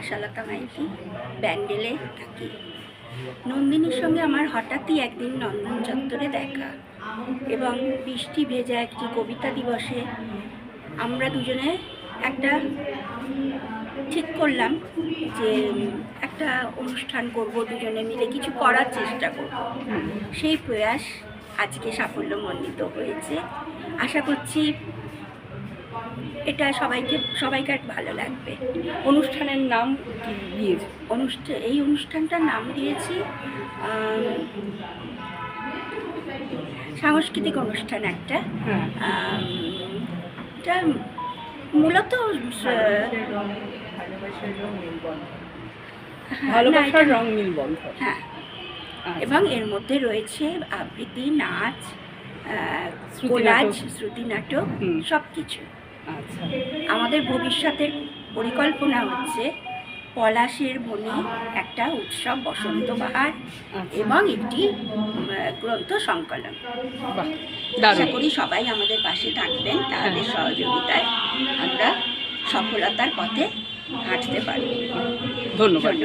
আশালতা মাইতি, ব্যান্ডেলে থাকি। নন্দিনীর সঙ্গে আমার হঠাৎই একদিন নন্দন চত্বরে দেখা এবং বৃষ্টি ভেজা একটি কবিতা দিবসে আমরা দুজনে একটা ঠিক করলাম যে একটা অনুষ্ঠান করব, দুজনে মিলে কিছু করার চেষ্টা করব। সেই প্রয়াস আজকে সাফল্যমণ্ডিত হয়েছে। আশা করছি এটা সবাইকার ভালো লাগবে। অনুষ্ঠানের নাম কি দিয়েছে? এই অনুষ্ঠানটার নাম দিয়েছি সাংস্কৃতিক অনুষ্ঠান একটা। এটা মূলত ভালোবাসার রং মেলবন্ধন। হ্যাঁ, এবং এর মধ্যে রয়েছে আবৃত্তি, নাচ, কোলাজ, শ্রুতি নাটক, সব কিছু। আচ্ছা, আমাদের ভবিষ্যতের পরিকল্পনা হচ্ছে পলাশের বনে একটা উৎসব, বসন্ত বাহার এবং একটি গ্রন্থ সংকলন। আশা করি সবাই আমাদের পাশে থাকবেন, তাদের সহযোগিতায় আমরা সফলতার পথে হাঁটতে পারব। ধন্যবাদ।